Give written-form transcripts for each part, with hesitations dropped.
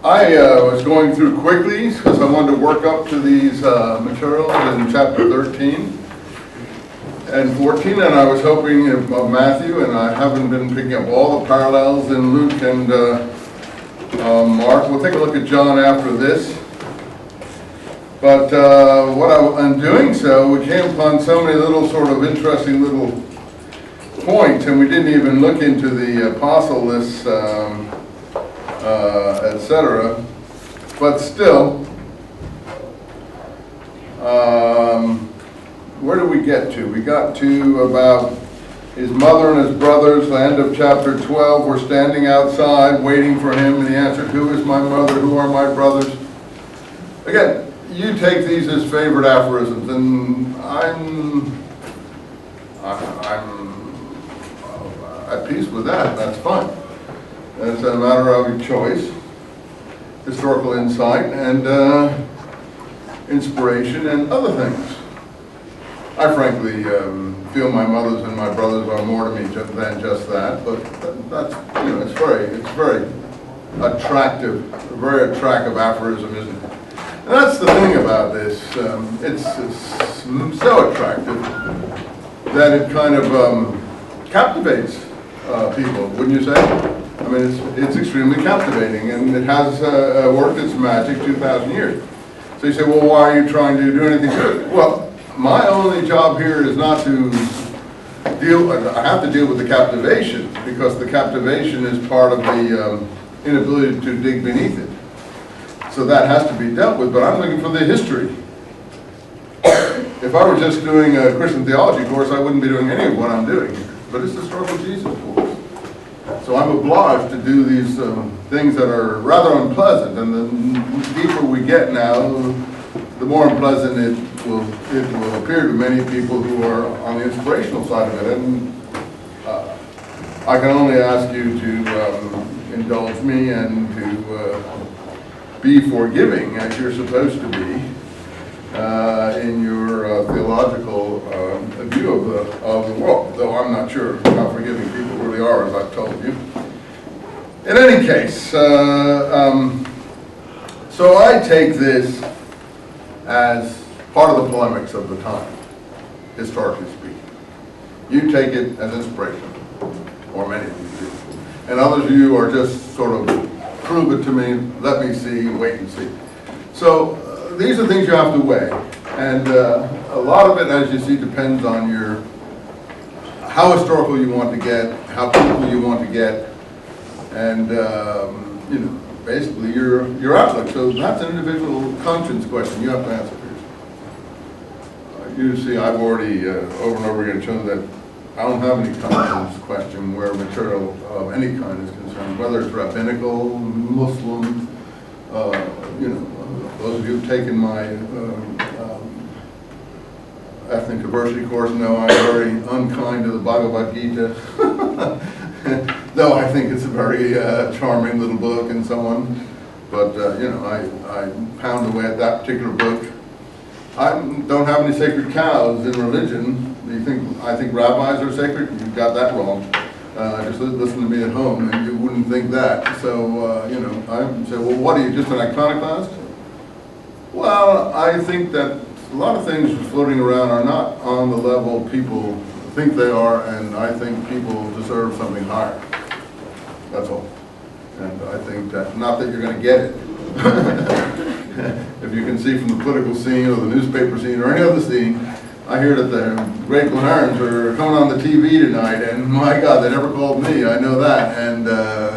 I was going through quickly because I wanted to work up to these materials in chapter 13 and 14, and I was hoping of Matthew, and I haven't been picking up all the parallels in Luke and Mark. We'll take a look at John after this. But in doing so, we came upon so many little sort of interesting little points, and we didn't even look into the apostle lists, etc. But still, where did we get to? We got to about his mother and his brothers. The end of chapter 12, we're standing outside waiting for him, and he answered, "Who is my mother? Who are my brothers?" Again, you take these as favorite aphorisms, and I'm at peace with that. That's fine. It's a matter of choice, historical insight, and inspiration, and other things. I frankly feel my mothers and my brothers are more to me than just that, but that's, you know, it's very attractive, a very attractive aphorism, isn't it? And that's the thing about this. It's so attractive that it kind of captivates people, wouldn't you say? I mean, it's extremely captivating, and it has worked its magic 2,000 years. So you say, well, why are you trying to do anything to it? Well, my only job here is not to I have to deal with the captivation, because the captivation is part of the inability to dig beneath it. So that has to be dealt with, but I'm looking for the history. If I were just doing a Christian theology course, I wouldn't be doing any of what I'm doing here. But it's the historical Jesus course. So I'm obliged to do these things that are rather unpleasant, and the deeper we get now, the more unpleasant it will appear to many people who are on the inspirational side of it. And I can only ask you to indulge me and to be forgiving, as you're supposed to be, in your theological view of the world, though I'm not sure how forgiving people really are, as I've told you. In any case, so I take this as part of the polemics of the time, historically speaking. You take it as inspiration, or many of you do. And others of you are just sort of, prove it to me, let me see, wait and see. So these are things you have to weigh. And a lot of it, as you see, depends on how historical you want to get, how critical you want to get, and you know, basically your outlook. So that's an individual conscience question you have to answer for yourself. You see, I've already over and over again shown that I don't have any conscience question where material of any kind is concerned, whether it's rabbinical, Muslim, you know, those of you who've taken my ethnic diversity course know I'm very unkind to the Bhagavad Gita, though I think it's a very charming little book and so on. But you know, I pound away at that particular book. I don't have any sacred cows in religion. I think rabbis are sacred? You've got that wrong. Just listen to me at home, and you wouldn't think that. So you know, I say, well, what are you, just an iconoclast? Well, I think that a lot of things floating around are not on the level people think they are, and I think people deserve something higher. That's all. And I think that, not that you're going to get it. If you can see from the political scene or the newspaper scene or any other scene, I hear that the Great Herons are coming on the TV tonight, and my God, they never called me. I know that, and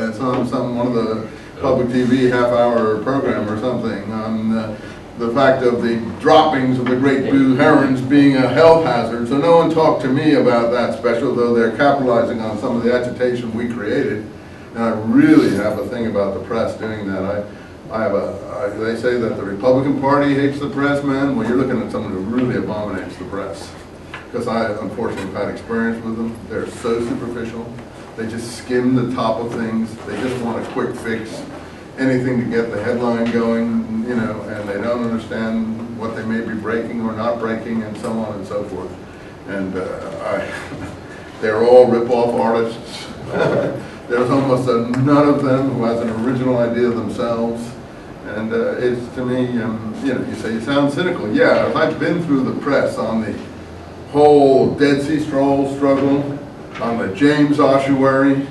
it's on one of the public TV half-hour program or something on the fact of the droppings of the great blue herons being a health hazard. So no one talked to me about that special, though they're capitalizing on some of the agitation we created. And I really have a thing about the press doing that. They say that the Republican Party hates the press, man. Well, you're looking at someone who really abominates the press. Because I, unfortunately, have had experience with them. They're so superficial. They just skim the top of things. They just want a quick fix, anything to get the headline going, you know, and they don't understand what they may be breaking or not breaking, and so on and so forth. And they're all rip-off artists. There's almost none of them who has an original idea themselves. And it's, to me, you know, you say you sound cynical. Yeah, I've been through the press on the whole Dead Sea Scrolls struggle, on the James ossuary,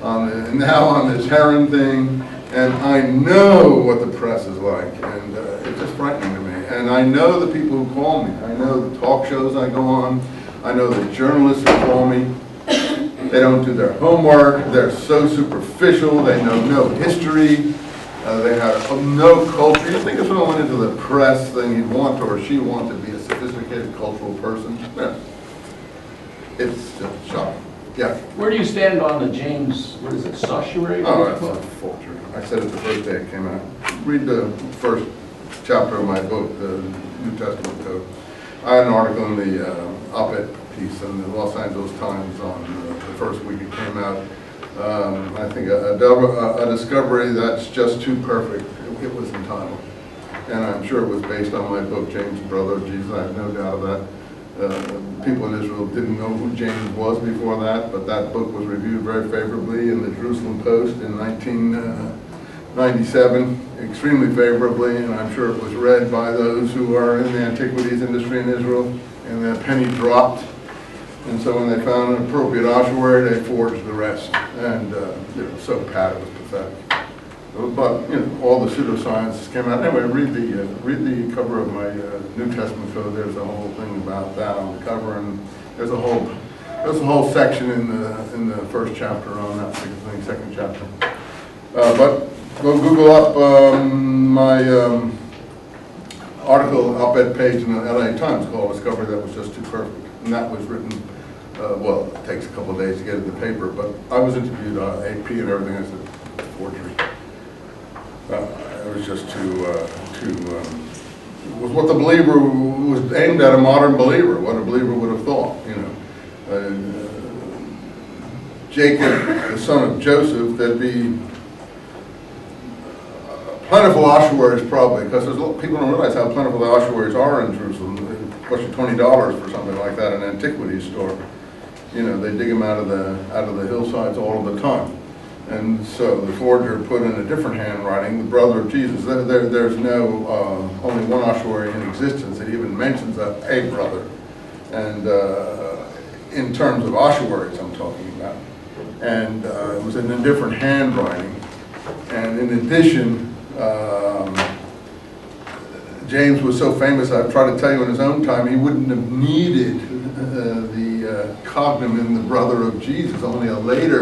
now on this Heron thing, and I know what the press is like, and it's just frightening to me. And I know the people who call me. I know the talk shows I go on. I know the journalists who call me. They don't do their homework. They're so superficial. They know no history. They have no culture. You think if someone went into the press, then he'd want or she want to be a sophisticated cultural person? Yeah. It's just shocking. Yeah. Where do you stand on the James, what is it, ossuary? Oh, that's a forgery. I said it the first day it came out. Read the first chapter of my book, the New Testament Code. I had an article in the op-ed piece in the Los Angeles Times on the first week it came out. I think a discovery that's just too perfect. It was entitled. And I'm sure it was based on my book, James, Brother of Jesus. I have no doubt of that. People in Israel didn't know who James was before that, but that book was reviewed very favorably in the Jerusalem Post in 1997, extremely favorably, and I'm sure it was read by those who are in the antiquities industry in Israel, and the penny dropped. And so when they found an appropriate ossuary, they forged the rest. And you know, so pat, it was pathetic. But you know, all the pseudoscience came out. Anyway, read the cover of my New Testament Code. There's a whole thing about that on the cover, and there's a whole section in the first chapter on that particular thing, second chapter. But go Google up my article, op-ed page in the LA Times called "Discovery That Was Just Too Perfect," and that was written. Well, it takes a couple of days to get it in the paper, but I was interviewed on AP and everything. I said, forgery. It was just it was what the believer was aimed at, a modern believer, what a believer would have thought, you know. Jacob, the son of Joseph, there'd be plentiful ossuaries probably, because people don't realize how plentiful the ossuaries are in Jerusalem. It costs you $20 for something like that in an antiquities store. You know, they dig them out of the hillsides all of the time. And so the forger put in a different handwriting, the brother of Jesus. There's no, only one ossuary in existence that even mentions a brother. And in terms of ossuaries I'm talking about. And it was in a different handwriting. And in addition, James was so famous, I've tried to tell you in his own time, he wouldn't have needed the cognomen, the brother of Jesus, only a later